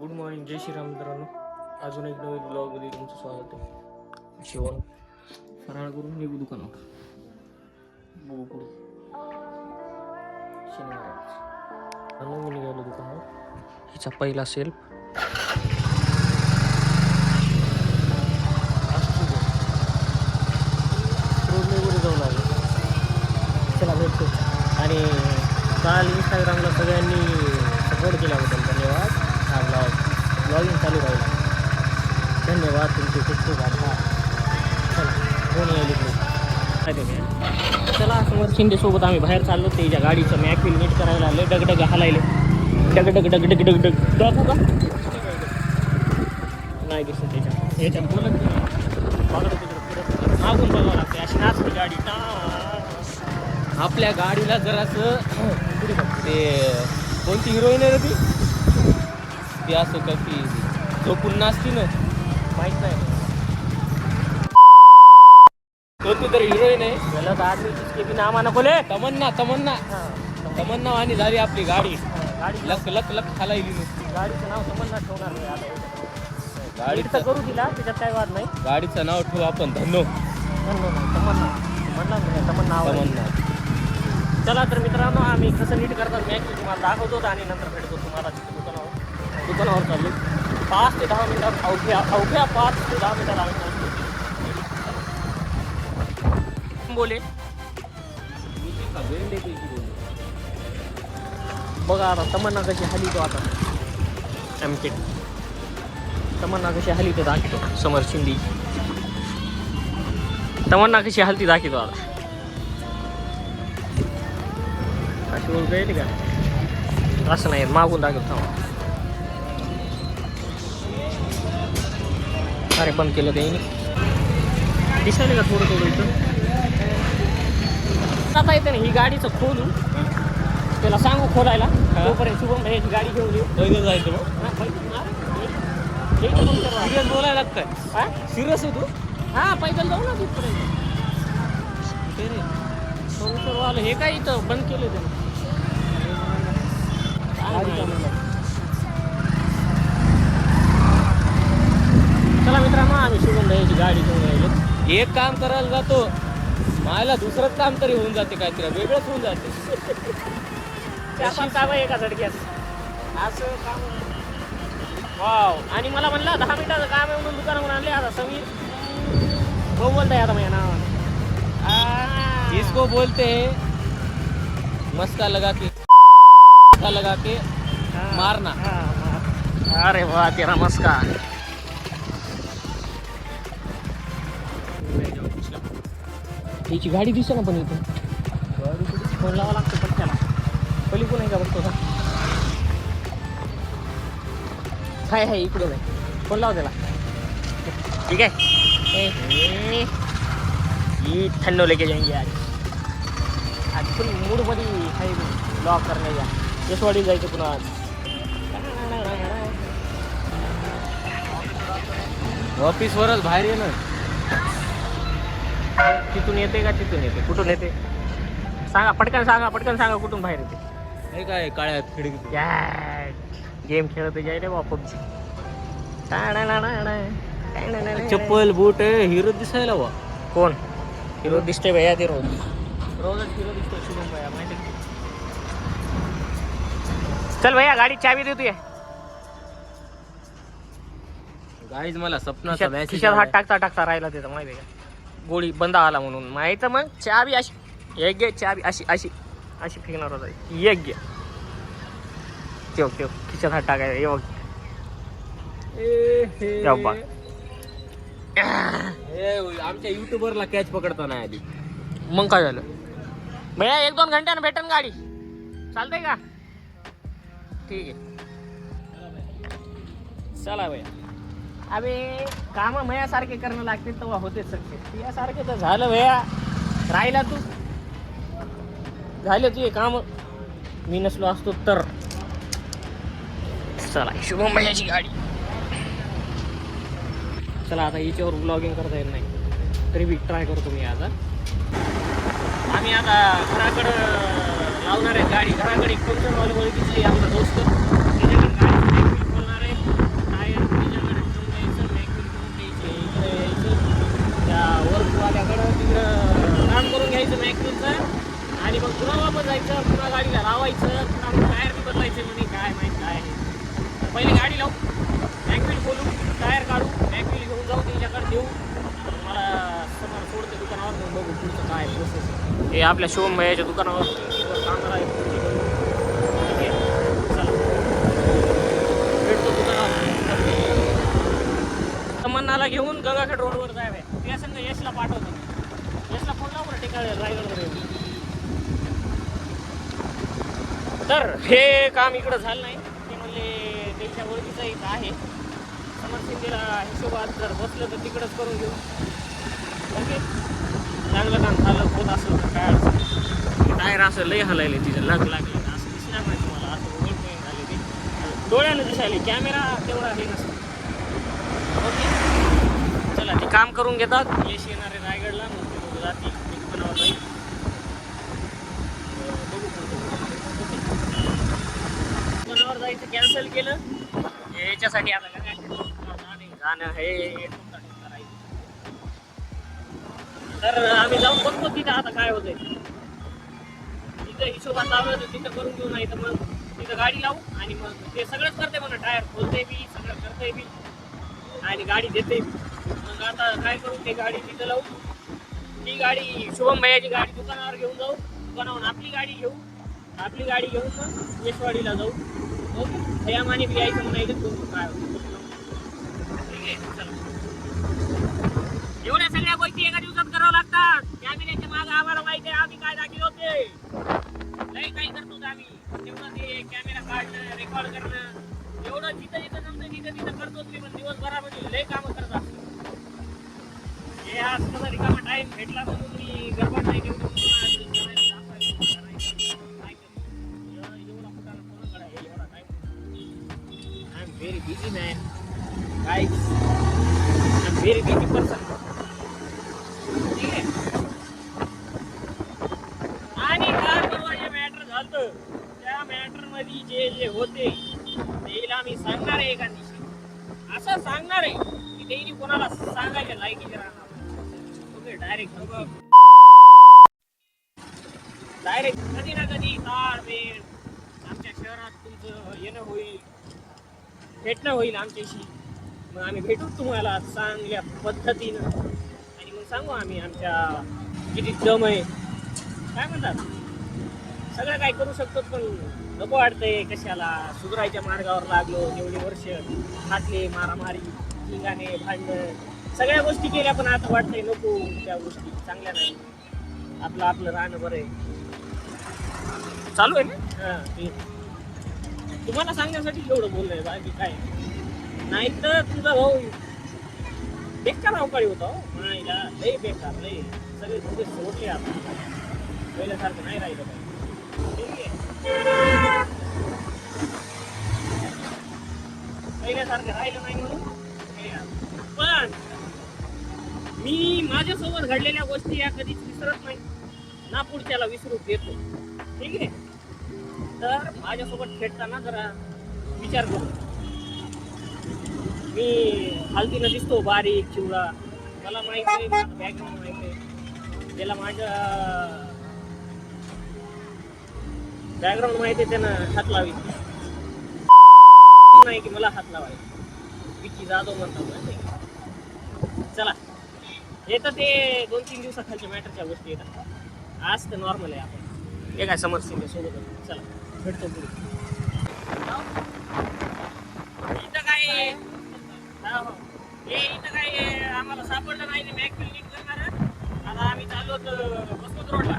Good morning, जय श्रीराम मित्रांनो. अजून एक नवीन ब्लॉगमध्ये तुमचं स्वागत आहे. जेवण फराळ करून निघू दुकानावर. बघू पुढे शनिवार मी निघालो दुकानावर. हिचा पहिला सेल्फ रोडने जाऊ लागलो. चला भेटतो. आणि काल इंस्टाग्रामला सगळ्यांनी सपोर्ट केल्याबद्दल धन्यवाद. हा ब्लॉगिंग चालू राहिला. धन्यवाद तुमचे खूप खूप आभार. चला कोण यायला नाही. चला समोर शिंदेसोबत आम्ही बाहेर चाललो. त्याच्या गाडीचं मॅफिल नीट करायला आले. डगडग हालायले. डगडग डगडग डगडग दाखवू का नाही दिसत त्याच्या याच्यात बोलत मागून बघावं लागते. अशी नाचते गाडी. आपल्या गाडीला जरासं ते कोणती हिरोईन आहे रे ती असं का की झोपून नाचती ना माहीत नाही. कोणती तरी हिरोईन आहे. गलत आदमी जिसके भी नाम आना बोले. तमन्ना तमन्ना तमन्ना वाणी झाली आपली गाडी. गाडी लक लक लक खालायली नुसती. गाडीचं नाव तमन्ना ठेवणार नाही आता. गाडीचं करू दिला त्याच्यात काही वाद नाही. गाडीचं नाव ठेवू आपण धन्नो धन्नो नाही तमन्ना म्हणणार नाही तमन्ना तमन्ना. चला तर मित्रांनो आम्ही कसं नीट करतात मॅच तुम्हाला दाखवतो आणि नंतर भेटतो तुम्हाला दुकानावर चाललो. 5 ते 10 मिनिटात अवघ्या 5 ते 10 मिनिटात आम्ही पोहोचतो. बोले बघा आता तमन्ना कशी हली तो आता एमके तमन्ना कशी हली ते दाखवतो. समर शिंदी तमन्ना कशी हलती दाखवतो आता. अशी ओळख येते का असं नाही मागून दाखवतो. अरे बंद केलं त्याने. दिसायला का थोडं थोडं इथं आता येते ना. ही गाडीचं खोलू त्याला सांगू खोलायला. तोपर्यंत शुभम भैयाची गाडी घेऊन येऊ. पैदल जायचं सिरियस बोलायला लागतं. हा सिरियस आहे तू. हां पैदल जाऊ ना तिथपर्यंत. आलं हे काय इथं बंद केलं त्यानं. चला मित्रांनो आम्ही शुभम भैयाची गाडी घेऊन राहिलो. एक काम करायला जातो मला दुसरंच काम तरी होऊन जाते. काहीतरी वेगळंच होऊन जाते. काम आहे एका झटक्यात असं काम. वाव. आणि मला म्हणलं 10 मिनिटाचं काम आहे म्हणून दुकानावर आणले. आता समीर हो बोलताय आता माझ्या नावानं. इसको बोलते मस्का लगा के मारना. अरे वाह तेरा मस्का. त्याची गाडी दिसे ना पण इथून गाडी फोन लावा लागतो पटक्याला. पलीकडून आहे का बघतो का. हाय इकडून आहे. फोन लावा त्याला. ठीक आहे ये ठंडो लेके जाएंगे आज फुल मूडमध्ये आहे ब्लॉग करण्याच्या. यशवाडी जायचं पुन्हा आज. ऑफिसवरच बाहेर ये ना. तिथून येते का तिथून येते कुठून येते सांगा पटकन सांगा कुठून बाहेर येते. हे काय काळ्या खिडकी गेम खेळत जायले बा पबजी. चप्पल बूट हिरो दिसायला बा. कोण हिरो दिसते भैया. ते रोजच हिरो दिसतो शुभम भैया माहिती. चल भैया गाडी चाबी दे तू. गाडीच मला सपनाचा मॅसेज खिशात हात टाकता राहिला त्याचा माहिती आहे का. गोळी बंद आला म्हणून माहिती. मग चाबी अशी एक घे. चाबी अशी अशी अशी फेकणार होता. एक घे ठेव खिशात हात टाकायचा. ये बघ आमच्या युट्यूबरला कॅच पकडता नाही आधी. मग काय झालं भैया 1-2 घंट्यानं भेटन गाडी. चालतंय का. ठीक आहे चला भैया. अबे काम मयासारखे करणं लागते तेव्हा होते सक्सेस. यासारखे तर झालं भैया. राहिला तू झाले तुझे काम. मी नसलो असतो तर. चला शुभम भैयाची गाडी. चला आता हिच्यावर ब्लॉगिंग करता येत नाही तरी बी ट्राय करतो मी आता. आम्ही आता घराकडं लावणार आहे गाडी. घराकडे एक फंक्शन वाले ओळखीचे आमचा दोस्त त्याच्याकडे गाडी खोलणार आहे. पहिले गाडी लावू, बॅकव्हील खोलू, टायर काढू, बॅकव्हील घेऊन जाऊ त्याच्याकडे देऊ. मला समोर सोडते दुकानावर, मग बघू पुढचं काय प्रोसेस. हे आपल्या शिवम भैयाच्या दुकानावर कामगार आहे. ठीक आहे, चला भेटतो दुकानावर. तमन्नाला घेऊन गंगाखेड रोडवर जावे. त्या संग यशला पाठवतो. यशला फोन लावू बरं टिकाळे रायगडवर. तर हे काम इकडं झालं नाही. ते म्हणले त्यांच्या ओळखीचं एक आहे समर शिंदेला हिशोबात जर बसलं तर तिकडंच करून घेऊ. ओके, चांगलं काम झालं होत असं तर काय अडचण. टायर असं लय हलायले तिचं लग लागले असं दिसणार नाही तुम्हाला. असं ओळखून झाले ते डोळ्यानं दिसायले, कॅमेरा तेवढा हे नसतं. ओके चला, ते काम करून घेतात. यश येणारे रायगडला, मग ते लोक जातील दुकानावर जाईल. बघू दुकानावर जायचं कॅन्सल केलं. याच्यासाठी आता काय जाणं हे करायचं. तर आम्ही जाऊन बघतो तिथं आता काय होतंय. तिथं हिशोबात लावलं तर तिथं करून घेऊ, नाही तर मग तिथं गाडी लावू. आणि मग ते सगळंच करते म्हणा, टायर खोलते बी, सगळं करते बी आणि गाडी देते. मग आता काय करू, ते गाडी तिथं लावू. ती गाडी शुभम भैयाची गाडी दुकानावर घेऊन जाऊ. दुकानावरून आपली गाडी घेऊ. आपली गाडी घेऊन मग यशवाडीला जाऊ. ओके, हयामाने बी यायचं म्हणायचं करू काय होतं. ठीक आहे, चला. एवढ्या सगळ्या गोष्टी एका दिवसात करावं लागतात. कॅमेऱ्याच्या मागे आम्हाला माहिती आहे आम्ही काय दाखल होते. लय काही करतो आम्ही. तेवढं ते कॅमेरा काढणं, रेकॉर्ड करणं, एवढं जिथं जिथं जमतं तिथं करतोच मी. पण दिवसभरामध्ये लय कामं करत असतो. हे आज कसा रिकामा टाइम भेटला म्हणून मी गडबड नाही ठेवतो. Very busy man, guys. I'm very busy person. ठीक आहे. आणि काय परवा जे मॅटर झालं त्या मॅटर मध्ये जे होते तेला मी सांगणार आहे एका दिवशी. असं सांगणार आहे की तेही कोणाला सांगायच्या लायकीचे राहणार. ओके, डायरेक्ट कधी ना कधी ताळमेळ आमच्या शहरात तुमचं येणं होईल, भेटणं होईल आमच्याशी. मग आम्ही भेटू तुम्हाला चांगल्या पद्धतीनं आणि मग सांगू आम्ही आमच्या किती दम आहे. काय म्हणतात, सगळं काय करू शकतो. पण नको वाटतंय कशाला. सुधारायच्या मार्गावर लागलो, एवढी वर्ष खाटले, मारामारी, ठिकाणे, भांडण, सगळ्या गोष्टी केल्या. पण आता वाटतंय नको, त्या गोष्टी चांगल्या नाही. आपलं राहणं बरं आहे. चालू आहे ना. हां, ते तुम्हाला सांगण्यासाठी एवढं बोललंय, बाकी काय नाही. तर तुझा भाऊ बेकार अवकाळी होता. मायला लय बेकार, लय सगळे तुझे सोडले. आता पहिल्यासारखं नाही राहिलं पाहिजे. ठीक आहे, पहिल्यासारखं राहिलं नाही म्हणून. पण मी माझ्यासोबत घडलेल्या गोष्टी या कधीच विसरत नाही ना, पुढच्याला विसरू देतो. ठीक आहे, तर माझ्यासोबत खेळताना जरा विचार करू. मी हालतीनं दिसतो, बारीक चिवडा. मला माहिती आहे, माझं बॅकग्राऊंड माहिती आहे. त्याला माझं बॅकग्राऊंड माहिती आहे. त्यानं हात लावी नाही की मला हात लावायचा. विकी जाधव म्हणतात नाही. चला, हे तर ते 2-3 दिवसाखालच्या मॅटरच्या गोष्टी येतात. आज तर नॉर्मल आहे. आपण हे काय समर सिंग सोबत. चला भेटतो पुढे. इथं काय हे इथं काय आम्हाला सापडलं नाही. मॅकफिल नीट करणार. आता आम्ही चाललो तर बसवत रोडला.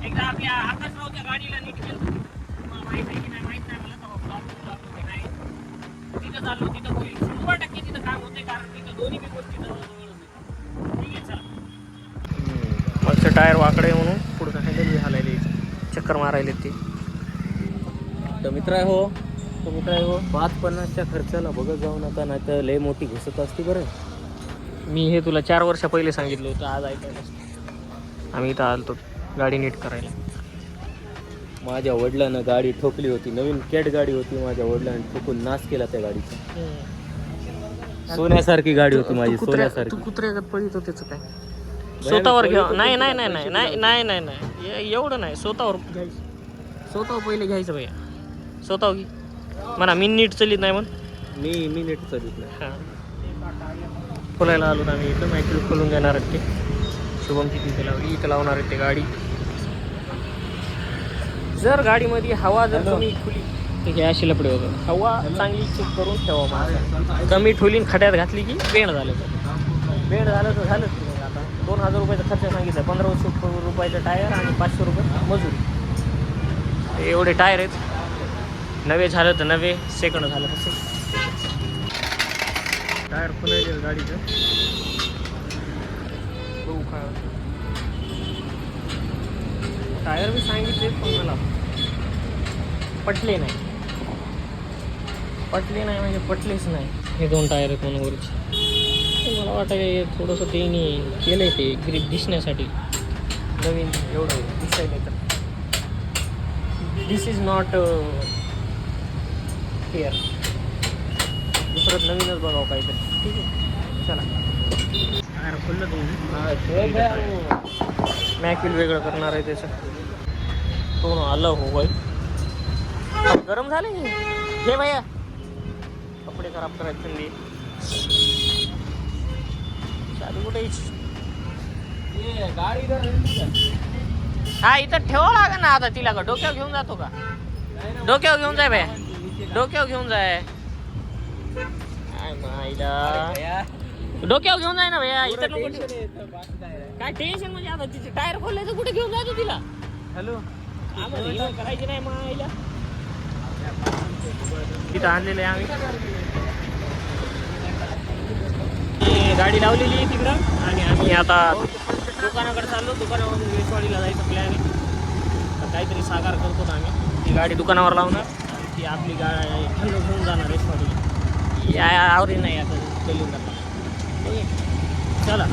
एकदा आपल्या आकाशरावच्या गाडीला नीट केलं. तुम्हाला माहित आहे की नाही माहित नाही मला. तर नाही तिथं चाललो, तिथं होईल 100% तिथं काम होते. कारण तिथं दोन्ही बी गोष्टी जवळ. ठीक आहे, चला. मागचं टायर वाकडे म्हणून पुढचं हँडल बी हालायले, चक्कर मारायले ते. तर मित्र हो 5-50च्या खर्चाला बघत जाऊ नका, नाही तर लय मोठी घुसत असते. बरं, मी हे तुला 4 वर्ष पहिले सांगितलं होतं. आज ऐकायला आम्ही इथं आलतो गाडी नीट करायला. माझ्या वडिलांना गाडी ठोकली होती. नवीन कॅट गाडी होती. माझ्या वडिलांनी ठोकून नाश केला त्या गाडीचा. सोन्यासारखी गाडी होती माझी, सोन्यासारखी. तू कुत्र्यागत पळीत हो, त्याचं काय स्वतःवर घ्या. नाही नाही नाही नाही नाही नाही नाही नाही एवढं नाही. स्वतःवर घ्यायचं, स्वतःवर पहिले घ्यायचं भैया. स्वतःवर घे म्हणा, मी नीट चलित नाही म्हण. मी नेट सर्विस नाही. हां खोलायला आलो ना आम्ही इथं ॲक्च्युली खोलून देणार आहेत ते. शुभमची तिथे लावली, इथं लावणार आहेत ते गाडी. जर गाडीमध्ये हवा जर कमी खुली तर हे अशी लपडे होतं. हवा चांगली चेक करून ठेवा माझा. कमी ठुलीन खड्यात घातली की बेंड झालं बेंड झालं तर झालंच की. मग आता 2000 रुपयाचा खर्च सांगितलं. 1500 रुपयाचं टायर आणि 500 रुपये मजुरी. एवढे टायर आहेत. नवे झालं तर नवे, सेकंड झालं तसे. टायर खुलायले गाडीचं बघू काय. टायर मी सांगितले पण मला पटले नाही म्हणजे पटलेच नाही. हे 2 टायर आहेत म्हणून वरचे. मला वाटतं थोडंसं त्यांनी केलं आहे ते ग्रीप दिसण्यासाठी. नवीन एवढं दिसायला तर दिस इज नॉट फेअर. दुसरं नवीनच बघावं काहीतरी. ठीक आहे चला. टायर खुललं तुम्ही. मॅक्युल वेगळं करणार आहे त्याचं. तो आलं हो बाई. गरम झाले हे भैया. कपडे खराब करायचे थंडी. चालू कुठे गाडी हा इथं ठेवावं लागेल ना आता. तिला का डोक्यावर घेऊन जातो का? डोक्यावर घेऊन जाय भैया. डोक्यावर घेऊन जाय. डोक्यावर घेऊन जाय ना भैया. इथं नको. काय टेन्शन म्हणजे आता तिचे टायर खोलले तर कुठे घेऊन जायचं तिला? हॅलो आम्हाला करायची नाही मायला. तिथं आणलेलं आहे आम्ही. गाडी लावलेली आहे तिकडं आणि आम्ही आता दुकानाकडे चाललो. दुकानावरून वेसवाडीला जायचं प्लॅन आहे. तर काहीतरी साकार करतो ना आम्ही. ती गाडी दुकानावर लावणार आणि ती आपली गाडी थंड घेऊन जाणार वेसवाडीला. या आवरी नाही आता बोलून जातात. चला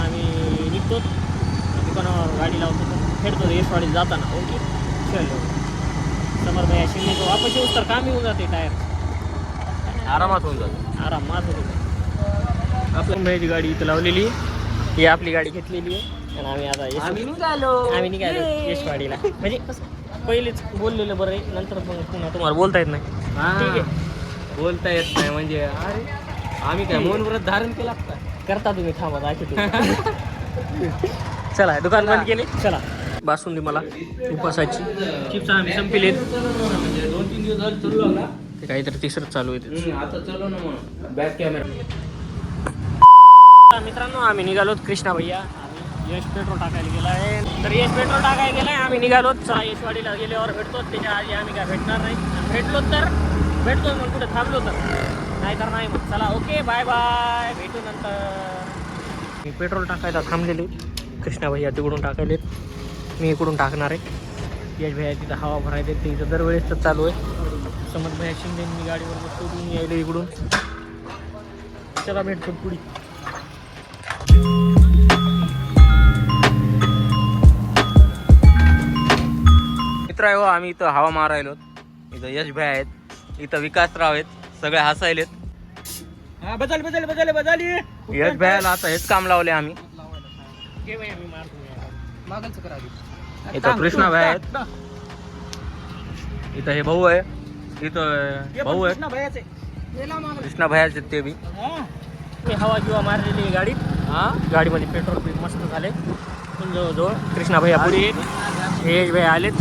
आम्ही निघतो. दुकानावर गाडी लावतो तर फेडतो वेसवाडीला जाताना. ओके चलो. समर भैया शिंदेचं वापस येऊस तर काम येऊन जाते. टायर आरामात होऊन जातो. आरामात होतो. आपल्या मुंबईची गाडी इथं लावलेली. ही आपली गाडी घेतलेली आहे आणि आम्ही आता आम्ही निघालो यशवाडीला. म्हणजे पहिलेच बोललेलं बरं आहे. नंतर मग पुन्हा तुम्हाला बोलता येत नाही. ठीक आहे बोलता येत नाही म्हणजे अरे आम्ही काय मौन व्रत धारण केला करता तुम्ही. थांबा दाखवतो. चला दुकान बंद केले. चला बासुंदी मला उपासाची. चिप्स आम्ही संपलेत. म्हणजे 2-3 दिवस झाले चालू लागला. ते काहीतरी तिसरं चालू आहे. आता चलो ना मग बॅक कॅमेरा. मित्रांनो आम्ही निघालोत. कृष्णा भैया यश पेट्रोल टाकायला गेला आहे. तर यश पेट्रोल टाकायला गेला आहे. आम्ही निघालोत. चला यशवाडीला गेल्यावर भेटतो. त्याच्या आधी आम्ही काय भेटणार नाही. भेटलो तर भेटतो मग कुठे थांबलो तर. नाहीतर नाही मग. चला ओके बाय बाय. भेटू नंतर. मी पेट्रोल टाकायला थांबलेले. कृष्णा भैया तिकडून टाकायलेत. मी इकडून टाकणार आहे. यश भैया तिथं हवा भरायला ते इथं दरवेळेस तर चालू आहे. समज भैया शिंदे मी गाडीवर बसतो. यायला इकडून. चला भेटतो पुढे. मित्र आहे हो. आम्ही इथं हवा मारायलो. इथं यश भाई आहेत. इथं विकासराव आहेत. सगळे हसायलेत. यश भाईला आता हेच काम लावले आम्ही. इथं कृष्णा भाई आहेत. इथं हे भाऊ आहे. इथं भाऊ आहेत कृष्णा भाई ते बी. मी हवा किंवा मारलेली आहे गाडीत. गाडीमध्ये पेट्रोल बी मस्त झाले. जवळजवळ कृष्णा भैया पुढे यश भैया आलेत.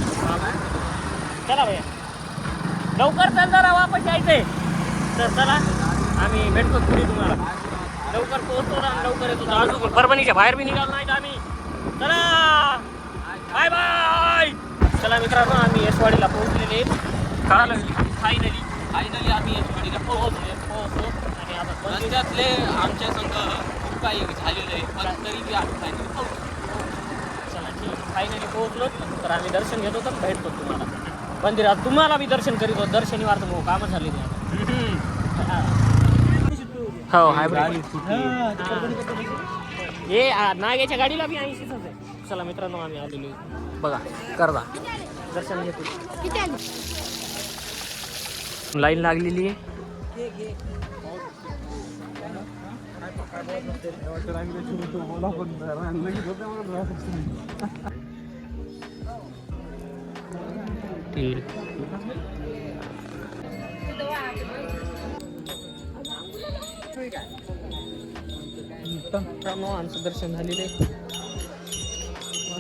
चला भैया लवकर चल जरा वापस यायचंय. तर चला आम्ही भेटतो पुढे तुम्हाला. लवकर पोहोचतो ना लवकर येतो. अजून परभणीच्या बाहेर बी निघालो नाही आम्ही. चला बाय बाय. चला मित्रांनो आम्ही यशवाडीला पोहोचलेले. कळालं फायनली आम्ही यशवाडीला पोहोचलो. आणि आता रस्त्यातले आमच्या संघ खूप काही झालेलं आहे पण तरी बी आम्ही फायनली पोहोचलो. चला ठीक फायनली पोहोचलो. तर आम्ही दर्शन घेतो तर भेटतो तुम्हाला मंदिरात. तुम्हाला बी दर्शन करीत होतो. दर शनिवार तर मग कामं झालेली हो हाय हे नाग्याच्या गाडीला बी 80च आहे. चला मित्रांनो आम्ही आलेलो बघा करदा दर्शन घेतो. लाईन लागलेली आहे. मित्रांनो आमचं दर्शन झालेले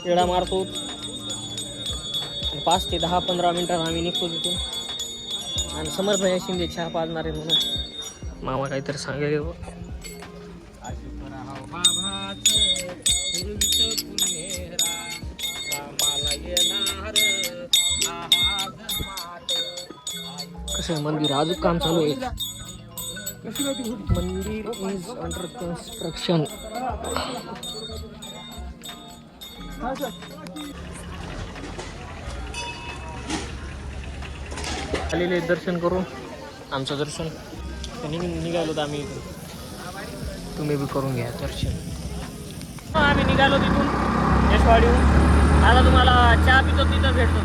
वेळा मारतो 5 ते 10-15 मिनिटात आम्ही निघतो तिथून. आणि समर्थ भैया शिंदे चहा पाजणार आहे म्हणून मामा काहीतरी सांगायला कसं मंदिर अजून काम चालू आहे. मंदिर इज अंडर कन्स्ट्रक्शन. आलेले दर्शन करू आमचं दर्शन निघालो तर आम्ही इथून. तुम्ही बी करून घ्या दर्शन. आम्ही निघालो तिथून यशवाडीहून. आता तुम्हाला चहा पितो तिथं भेटतो.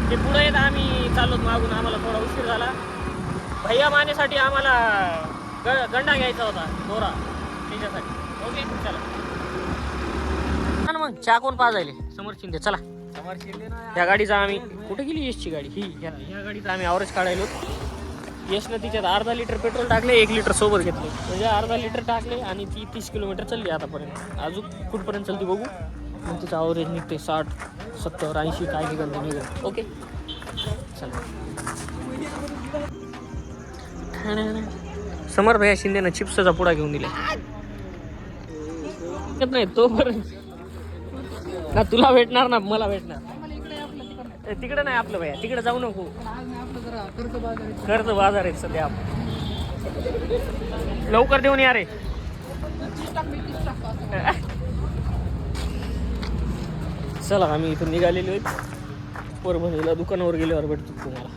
ते पुढे येत आम्ही चाललो मागून. आम्हाला थोडा उशीर झाला. भैया मानेसाठी आम्हाला गंडा घ्यायचा होता दोरा त्याच्यासाठी. ओके चला मग चहा कोण पाजायले? समर्थ शिंदे. चला या गाडीचा आम्ही कुठे गेली यशची गाडी ही या गाडीचा आम्ही ॲव्हरेज काढायलो. यशनं तिच्यात अर्धा लिटर पेट्रोल टाकले 1 लिटर सोबत घेतले. म्हणजे अर्धा लिटर टाकले आणि ती 30 किलोमीटर चालली आतापर्यंत. अजून कुठपर्यंत चालते बघू. मग तिचं ॲव्हरेज निघते 60, 70, 80 काय निघाल ते निघेल. ओके चला. समर्थ भैया शिंदेनं चिप्सचा पुडा घेऊन दिला नाही तोपर्यंत ना तुला भेटणार ना मला भेटणार. तिकडे नाही आपलं भैया तिकडे जाऊ नको. कर्ज बाजार आहे सध्या. लवकर देऊन या रे. चला आम्ही इथून निघालेलो आहेत. परभणीला दुकानावर गेल्यावर भेटतो तुम्हाला.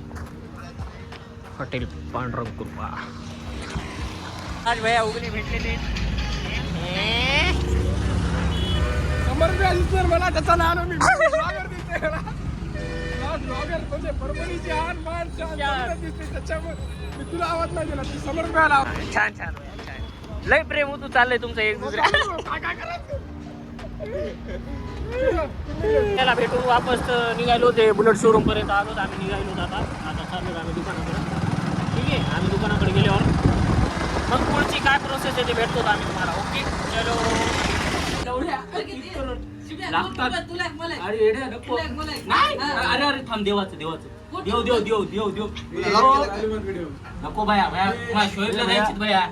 हॉटेल पांडुरंग कृपा. आज भैया उगली भेटलेले. मला त्याचा नाव मी ब्लॉगर म्हणजे परभणीची आन मान दिसते त्याच्यामुळे मी तुला आवाज नाही दिला. समोर मिळाला. छान छान लय प्रेम होतो चाललंय तुमचं एक दुसऱ्या. त्याला भेटून वापस निघालो. ते बुलेट शोरूम पर्यंत आलो. आम्ही निघालो आता चाललो आम्ही दुकानाकडे. ठीक आहे आम्ही दुकानाकडे गेल्यावर मग पुढची काय प्रोसेस आहे ते भेटतो आम्ही तुम्हाला. ओके चलो. अरे थांब देवाचं देव नको भया शोधलं जायची भया.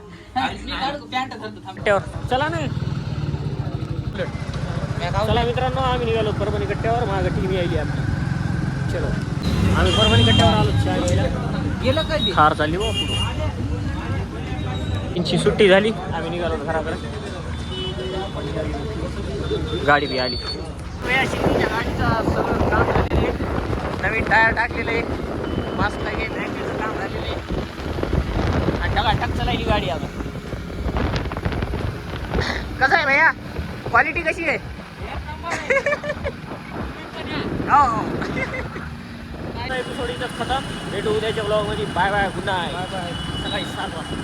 चला ना चला मित्रांनो आम्ही निघालो परभणी कट्ट्यावर. मागं टीव्ही आली आपली. चलो आम्ही परभणी कट्ट्यावर आलो. चहा घ्यायला काय थार चालली बा पुढे. त्यांची सुट्टी झाली. आम्ही निघालो घराकडे. गाडी बी आली. गाडीचं सगळं काम झालेलं आहे. नवीन टायर टाकलेलं आहे. मास्क लागे बँकेचं काम झालेलं आहे. आणि टकाटक चालायली गाडी आता. कसं आहे भैया क्वालिटी कशी आहे? हो एपिसोड इथंच खतम. भेटू उद्याच्या ब्लॉगमध्ये. Bye bye good night. सकाळी 7 वाजता.